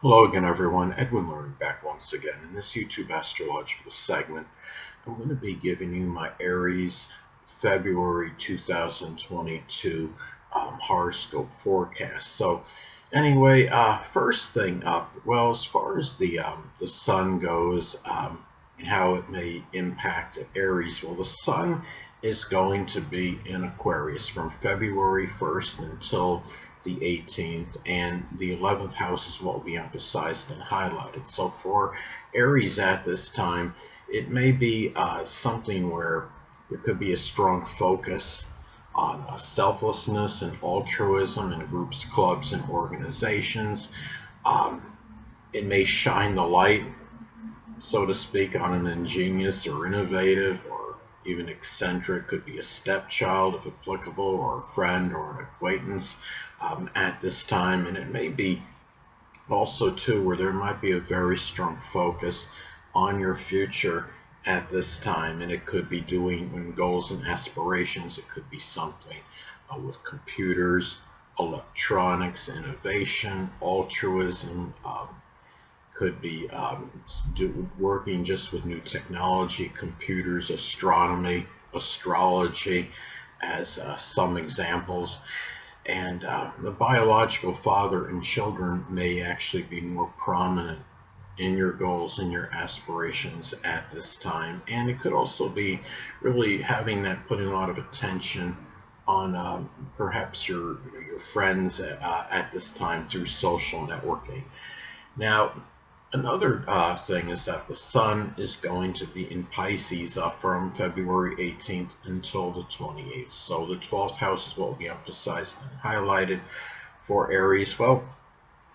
Hello again, everyone. Edwin Learnard back once again. In this YouTube astrological segment, I'm going to be giving you my Aries February 2022 horoscope forecast. So, anyway, first thing up, well, as far as the sun goes and how it may impact Aries, well, the sun is going to be in Aquarius from February 1st until the 18th, and the 11th house is what will be emphasized and highlighted. So for Aries at this time, it may be something where there could be a strong focus on selflessness and altruism in groups, clubs, and organizations. Um, it may shine the light, so to speak, on an ingenious or innovative or even eccentric, could be a stepchild if applicable, or a friend or an acquaintance at this time. And it may be also too where there might be a very strong focus on your future at this time, and it could be doing goals and aspirations. It could be something with computers, electronics, innovation, altruism, could be working just with new technology, computers, astronomy, astrology, as some examples. And the biological father and children may actually be more prominent in your goals and your aspirations at this time. And it could also be really having that, putting a lot of attention on perhaps your friends at this time through social networking. Now, another thing is that the sun is going to be in Pisces from February 18th until the 28th. So the 12th house is what will be emphasized and highlighted for Aries. Well,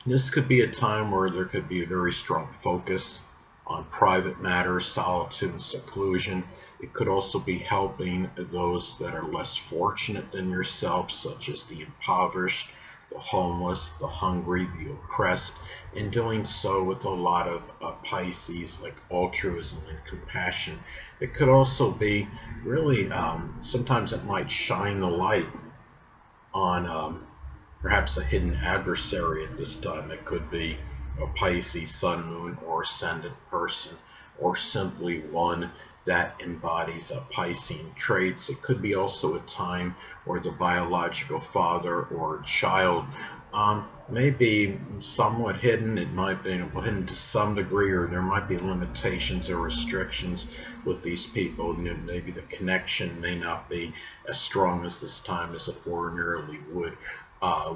this could be a time where there could be a very strong focus on private matters, solitude, and seclusion. It could also be helping those that are less fortunate than yourself, such as the impoverished, the homeless, the hungry, the oppressed, and doing so with a lot of Pisces, like altruism and compassion. It could also be really, sometimes it might shine the light on perhaps a hidden adversary at this time. It could be a Pisces sun, moon, or ascendant person, or simply one that embodies a Piscean traits. It could be also a time where the biological father or child may be somewhat hidden. It might be hidden to some degree, or there might be limitations or restrictions with these people. Maybe the connection may not be as strong as this time as it ordinarily would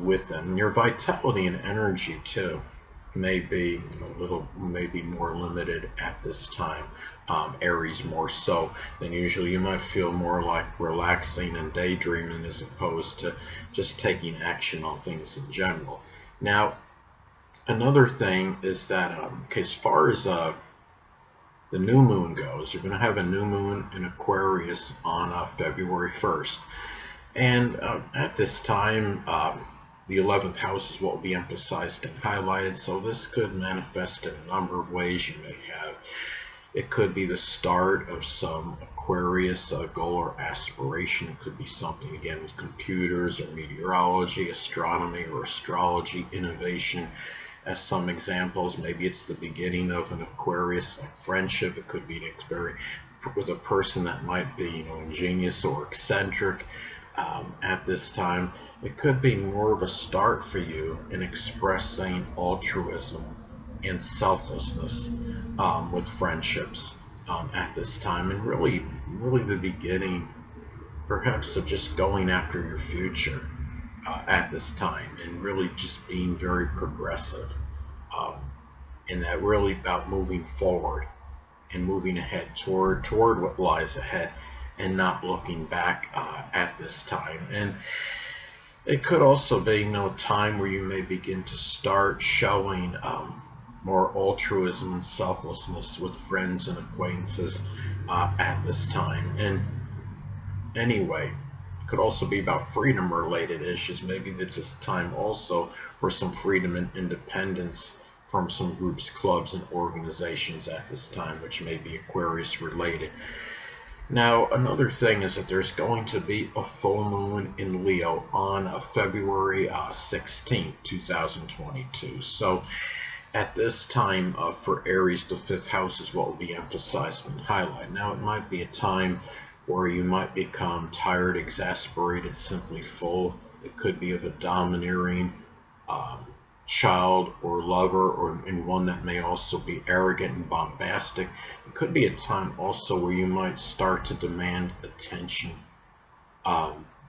with them. And your vitality and energy too may be maybe more limited at this time. Aries more so than usual. You might feel more like relaxing and daydreaming as opposed to just taking action on things in general. Now, another thing is that as far as the new moon goes, you're going to have a new moon in Aquarius on February 1st. And at this time, the 11th house is what will be emphasized and highlighted. So this could manifest in a number of ways. You may have, it could be the start of some Aquarius goal or aspiration. It could be something, again, with computers or meteorology, astronomy or astrology, innovation. As some examples, maybe it's the beginning of an Aquarius like friendship. It could be an experience with a person that might be, ingenious or eccentric at this time. It could be more of a start for you in expressing altruism and selflessness with friendships at this time, and really the beginning, perhaps, of just going after your future at this time, and really just being very progressive. Um, and that really about moving forward and moving ahead toward what lies ahead, and not looking back at this time. And it could also be time where you may begin to start showing more altruism and selflessness with friends and acquaintances at this time. And anyway, it could also be about freedom related issues. Maybe it's this time also for some freedom and independence from some groups, clubs, and organizations at this time, which may be Aquarius related. Now, another thing is that there's going to be a full moon in Leo on February 16th, 2022. So At this time for Aries, the fifth house is what will be emphasized and highlighted. Now, it might be a time where you might become tired, exasperated, simply full. It could be of a domineering um, child or lover, or and one that may also be arrogant and bombastic. It could be a time also where you might start to demand attention.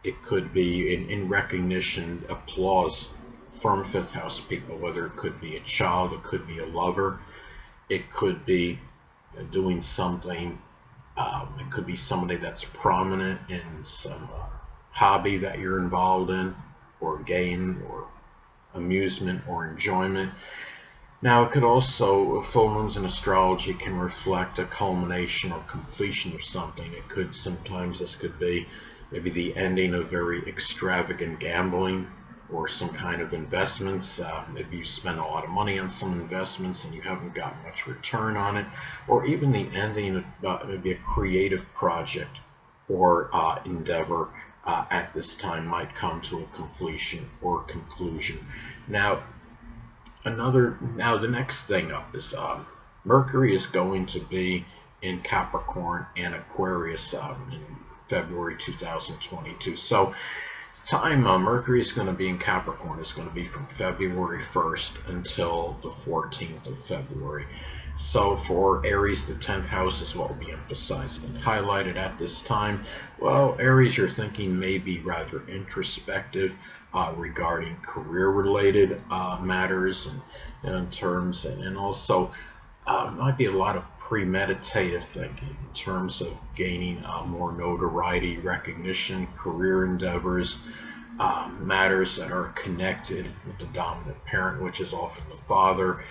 It could be in recognition, applause from fifth house people, whether it could be a child, it could be a lover, it could be doing something, it could be somebody that's prominent in some hobby that you're involved in, or game, or amusement, or enjoyment. Now, it could also, full moons in astrology can reflect a culmination or completion of something. It could sometimes, this could be maybe the ending of very extravagant gambling or some kind of investments. Maybe you spend a lot of money on some investments and you haven't gotten much return on it, or even the ending of maybe a creative project or endeavor at this time might come to a completion or conclusion. Now, the next thing up is Mercury is going to be in Capricorn and Aquarius in February 2022. So time Mercury is going to be in Capricorn is going to be from February 1st until the 14th of February. So for Aries, the 10th house is what will be emphasized and highlighted at this time. Well, Aries, your thinking may be rather introspective regarding career-related matters and in terms, and also might be a lot of premeditative thinking in terms of gaining more notoriety, recognition, career endeavors, matters that are connected with the dominant parent, which is often the father.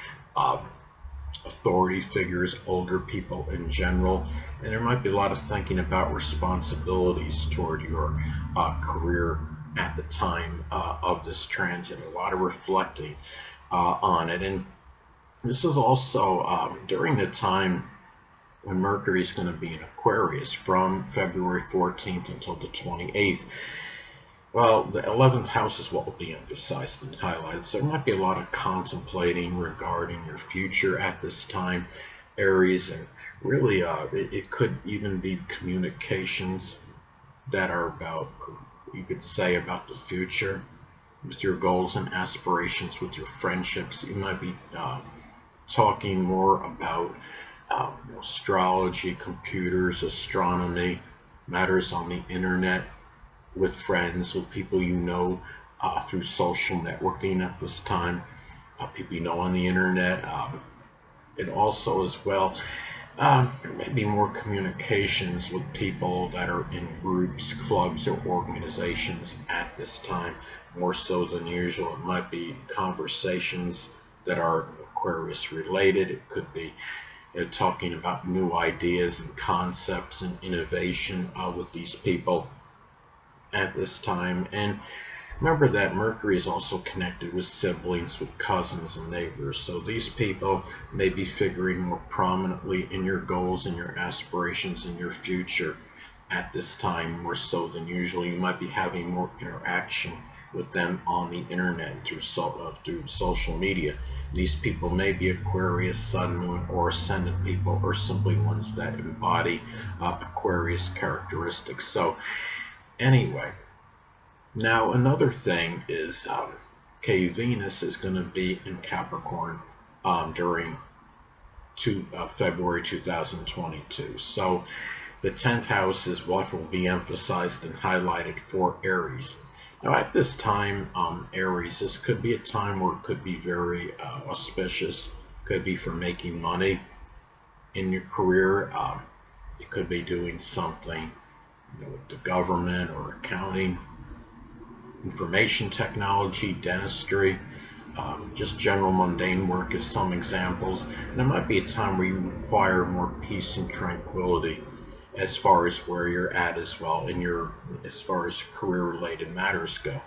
Authority figures, older people in general, and there might be a lot of thinking about responsibilities toward your career at the time of this transit, a lot of reflecting on it. And this is also during the time when Mercury is going to be in Aquarius from February 14th until the 28th. Well, the 11th house is what will be emphasized and highlighted. So there might be a lot of contemplating regarding your future at this time, Aries, and really it could even be communications that are about, you could say, about the future with your goals and aspirations, with your friendships. You might be talking more about astrology, computers, astronomy, matters on the internet, with friends, with people you know through social networking at this time, people you know on the internet, and also as well, there may be more communications with people that are in groups, clubs, or organizations at this time, more so than usual. It might be conversations that are Aquarius related. It could be talking about new ideas and concepts and innovation with these people at this time. And remember that Mercury is also connected with siblings, with cousins and neighbors. So these people may be figuring more prominently in your goals and your aspirations in your future at this time, more so than usual. You might be having more interaction with them on the internet through social media. These people may be Aquarius, Sun, Moon, or Ascendant people, or simply ones that embody Aquarius characteristics. So anyway, now another thing is Venus is going to be in Capricorn during February 2022. So the 10th house is what will be emphasized and highlighted for Aries. Now at this time, Aries, this could be a time where it could be very auspicious. Could be for making money in your career. It could be doing something with the government or accounting, information technology, dentistry, just general mundane work as some examples. And it might be a time where you require more peace and tranquility as far as where you're at as well in your, as far as career related matters go.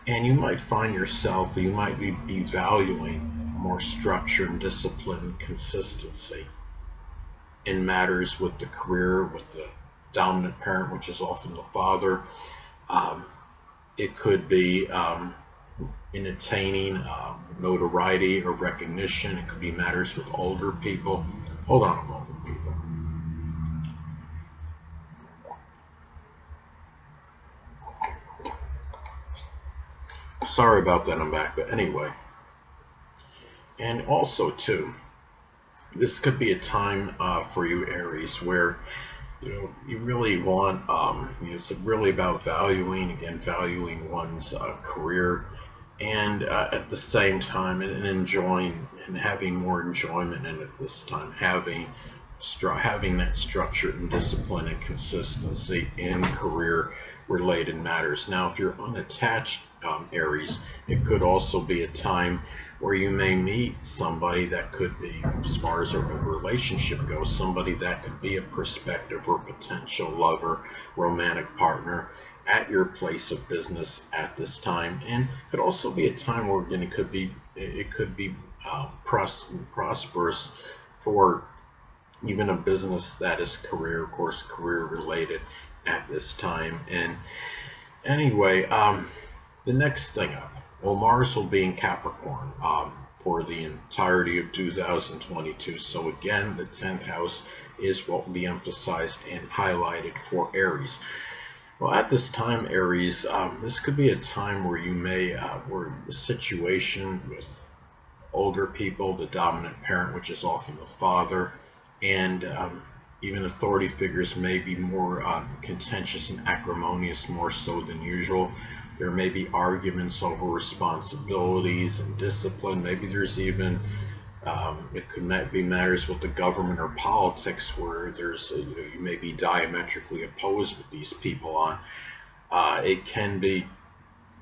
And you might find yourself, you might be valuing more structure and discipline and consistency in matters with the career, with the dominant parent, which is often the father. It could be in attaining notoriety or recognition. It could be matters with older people. Hold on a moment, people. Sorry about that, I'm back. But anyway, and also too, this could be a time for you, Aries, where you really want it's really about valuing one's career, and at the same time, and enjoying and having more enjoyment in it this time, having that structure and discipline and consistency in career related matters. Now, if you're unattached, Aries, it could also be a time where you may meet somebody that could be, as far as a relationship goes, somebody that could be a prospective or potential lover, romantic partner at your place of business at this time. And it could also be a time where it could be prosperous for even a business that is career, of course, career related at this time. And anyway, the next thing up, well, Mars will be in Capricorn for the entirety of 2022. So again, the 10th house is what will be emphasized and highlighted for Aries. Well, at this time, Aries, this could be a time where where the situation with older people, the dominant parent, which is often the father, and even authority figures may be more contentious and acrimonious, more so than usual. There may be arguments over responsibilities and discipline. Maybe there's even it could be matters with the government or politics where you may be diametrically opposed with these people on. It can be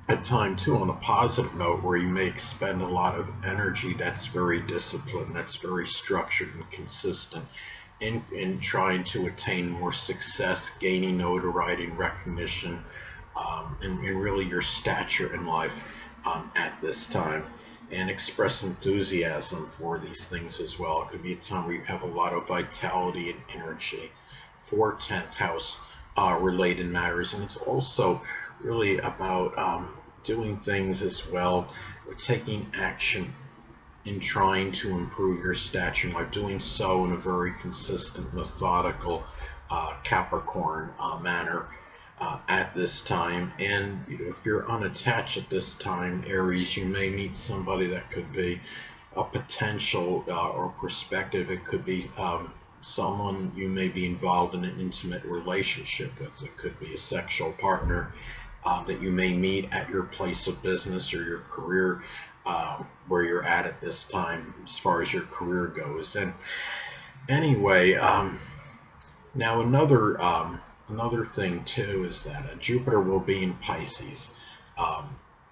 a time too, on a positive note, where you may expend a lot of energy that's very disciplined, that's very structured and consistent in trying to attain more success, gaining notoriety and recognition, and really your stature in life at this time, and express enthusiasm for these things as well. It could be a time where you have a lot of vitality and energy for 10th house related matters, and it's also really about doing things as well, or taking action in trying to improve your stature in life, doing so in a very consistent, methodical Capricorn manner at this time. And if you're unattached at this time, Aries, you may meet somebody that could be a potential or perspective. It could be someone you may be involved in an intimate relationship with. It could be a sexual partner that you may meet at your place of business or your career, where you're at this time as far as your career goes. And anyway, now another thing too is that Jupiter will be in Pisces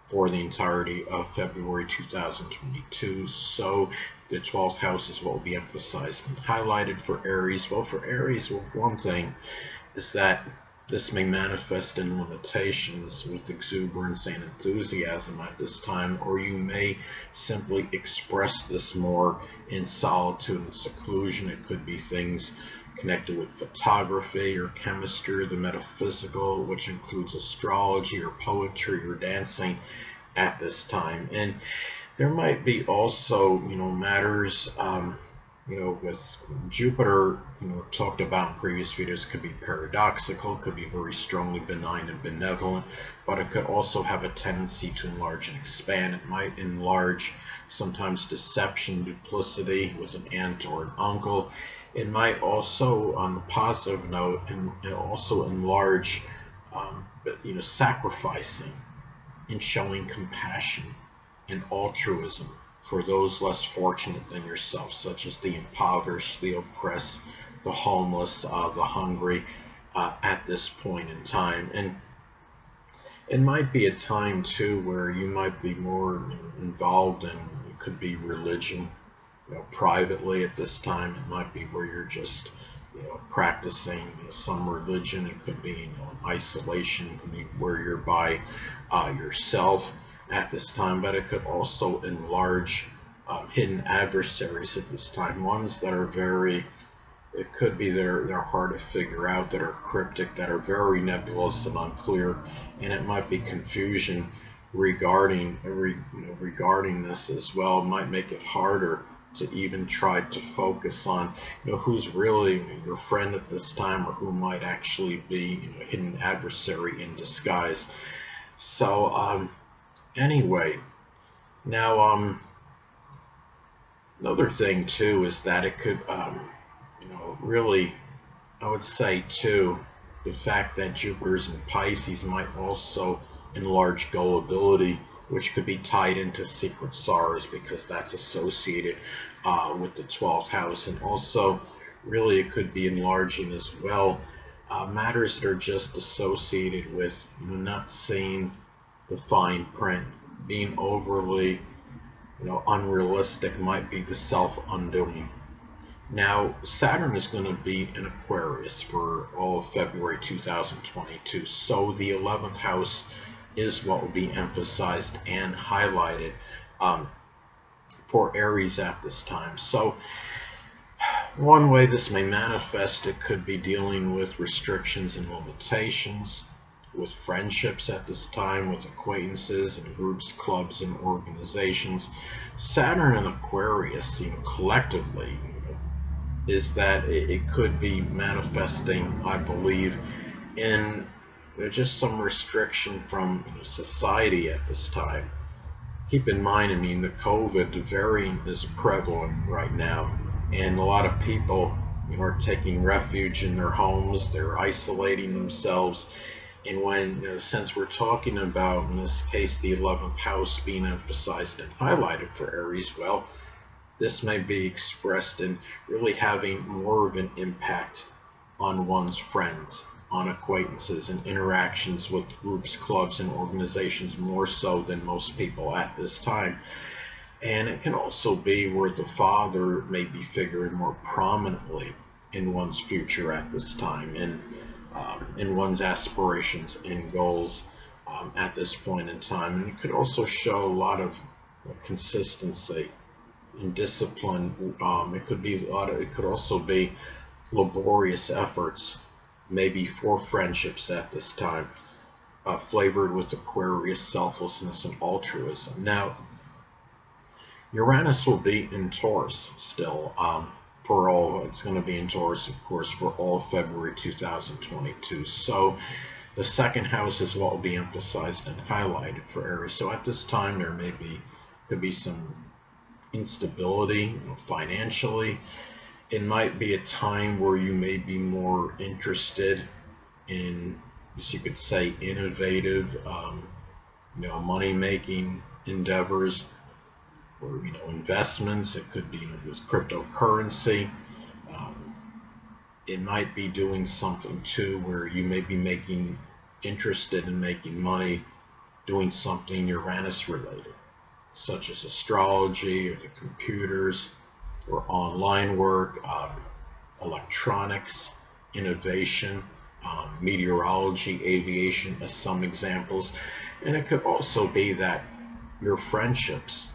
for the entirety of February 2022. So the 12th house is what will be emphasized and highlighted for Aries. Well, for Aries, one thing is that this may manifest in limitations with exuberance and enthusiasm at this time, or you may simply express this more in solitude and seclusion. It could be things connected with photography or chemistry, or the metaphysical, which includes astrology or poetry or dancing at this time. And there might be also, matters with Jupiter, talked about in previous videos, could be paradoxical, could be very strongly benign and benevolent, but it could also have a tendency to enlarge and expand. It might enlarge sometimes deception, duplicity with an aunt or an uncle. It might also, on the positive note, and also enlarge, sacrificing and showing compassion and altruism for those less fortunate than yourself, such as the impoverished, the oppressed, the homeless, the hungry, at this point in time. And it might be a time too where you might be more involved in, it could be religion, privately at this time. It might be where you're just, practicing some religion. It could be, in isolation. It could be where you're by yourself at this time, but it could also enlarge hidden adversaries at this time, ones that are it could be they're hard to figure out, that are cryptic, that are very nebulous and unclear, and it might be confusion regarding this as well. It might make it harder to even try to focus on who's really your friend at this time, or who might actually be a hidden adversary in disguise. So anyway, now another thing too is that it could really, I would say too, the fact that Jupiter's in Pisces might also enlarge gullibility, which could be tied into secret sorrows because that's associated with the 12th house. And also, really, it could be enlarging as well matters that are just associated with not seeing the fine print, being overly unrealistic might be the self-undoing. Now, Saturn is going to be in Aquarius for all of February 2022, so the 11th house is what will be emphasized and highlighted um, for Aries at this time. So, one way this may manifest, it could be dealing with restrictions and limitations, with friendships at this time, with acquaintances and groups, clubs, and organizations. Saturn and Aquarius, collectively, is that it could be manifesting, I believe, in just some restriction from society at this time. Keep in mind, the COVID variant is prevalent right now, and a lot of people are taking refuge in their homes. They're isolating themselves. And when, since we're talking about, in this case, the 11th house being emphasized and highlighted for Aries, well, this may be expressed in really having more of an impact on one's friends, on acquaintances, and interactions with groups, clubs, and organizations more so than most people at this time. And it can also be where the father may be figured more prominently in one's future at this time, and in one's aspirations and goals at this point in time. And it could also show a lot of consistency and discipline. It could also be laborious efforts, maybe for friendships at this time, flavored with Aquarius selflessness and altruism. Now, Uranus will be in Taurus still. It's going to be in Taurus, of course, for all February 2022. So the second house is what will be emphasized and highlighted for Aries. So at this time, could be some instability financially. It might be a time where you may be more interested in, as you could say, innovative, money-making endeavors, or investments. It could be with cryptocurrency. Um, it might be doing something too where you may be interested in making money doing something Uranus related, such as astrology or the computers or online work, electronics, innovation, meteorology, aviation as some examples. And it could also be that your friendships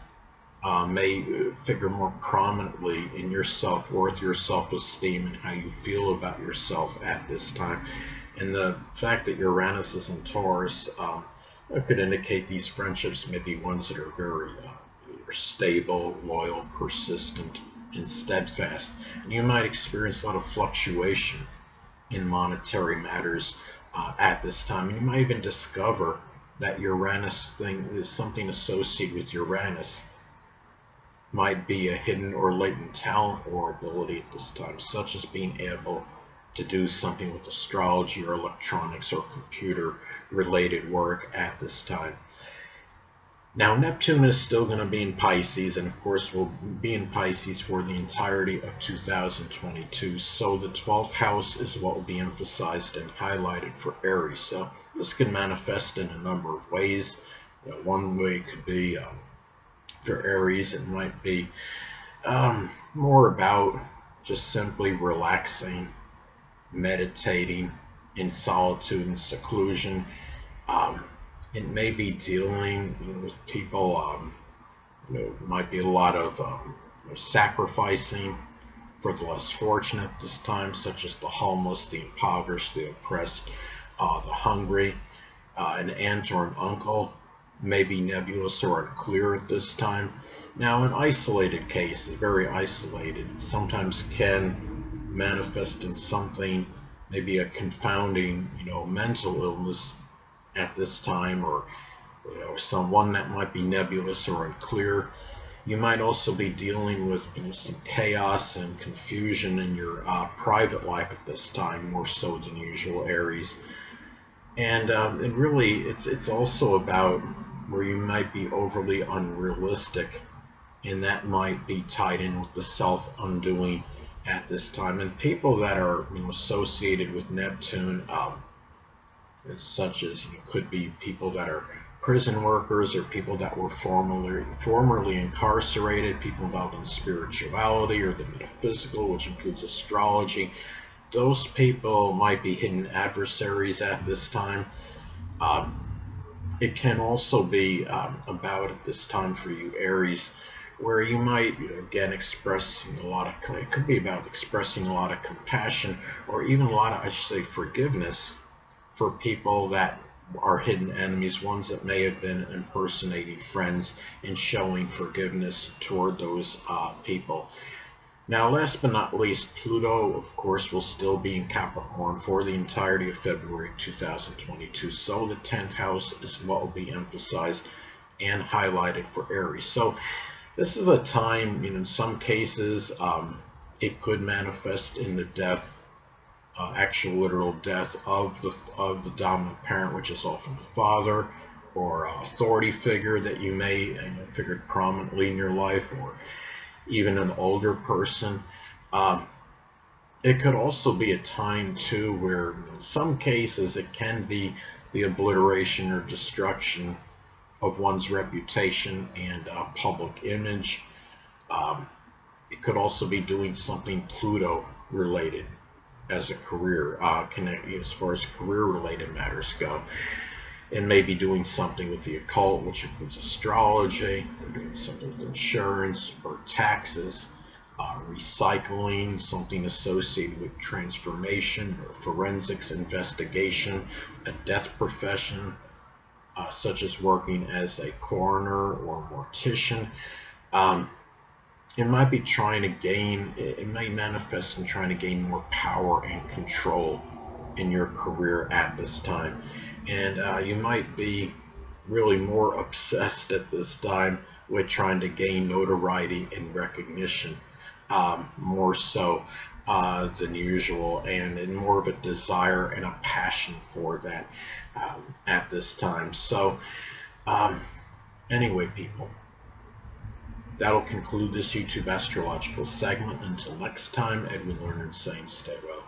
may figure more prominently in your self-worth, your self-esteem, and how you feel about yourself at this time. And the fact that Uranus is in Taurus it could indicate these friendships may be ones that are very stable, loyal, persistent, and steadfast. And you might experience a lot of fluctuation in monetary matters at this time. And you might even discover that Uranus thing is something associated with Uranus might be a hidden or latent talent or ability at this time, such as being able to do something with astrology or electronics or computer related work at this time. Now, Neptune is still going to be in Pisces, and of course will be in Pisces for the entirety of 2022. So the 12th house is what will be emphasized and highlighted for Aries. So this can manifest in a number of ways. One way could be for Aries, it might be more about just simply relaxing, meditating in solitude and seclusion. It may be dealing with people, might be a lot of sacrificing for the less fortunate this time, such as the homeless, the impoverished, the oppressed, the hungry, an aunt or an uncle may be nebulous or unclear at this time. Now, in isolated cases, very isolated, sometimes can manifest in something, maybe a confounding, mental illness at this time, or someone that might be nebulous or unclear. You might also be dealing with some chaos and confusion in your private life at this time, more so than usual, Aries. And really, it's also about where you might be overly unrealistic, and that might be tied in with the self-undoing at this time. And people that are associated with Neptune, such as could be people that are prison workers or people that were formerly incarcerated, people involved in spirituality or the metaphysical, which includes astrology. Those people might be hidden adversaries at this time. Um, it can also be about at this time for you, Aries, where you might again expressing a lot of, it could be about expressing a lot of compassion, or even a lot of, I should say, forgiveness for people that are hidden enemies, ones that may have been impersonating friends, and showing forgiveness toward those people. Now, last but not least, Pluto, of course, will still be in Capricorn for the entirety of February 2022. So the 10th house is what will be emphasized and highlighted for Aries. So this is a time, in some cases, it could manifest in the death, actual literal death of the dominant parent, which is often the father or authority figure that you may figured prominently in your life, or even an older person. Um, it could also be a time too where in some cases it can be the obliteration or destruction of one's reputation and public image. Um, it could also be doing something Pluto related as a career, as far as career related matters go, and maybe doing something with the occult, which includes astrology, or doing something with insurance or taxes, recycling, something associated with transformation or forensics investigation, a death profession, such as working as a coroner or mortician. Um, it might be trying to gain, it may manifest in trying to gain more power and control in your career at this time. And you might be really more obsessed at this time with trying to gain notoriety and recognition, more so than usual, and in more of a desire and a passion for that at this time. So, um, anyway, people, that'll conclude this YouTube astrological segment. Until next time, Edwin Learnard saying stay well.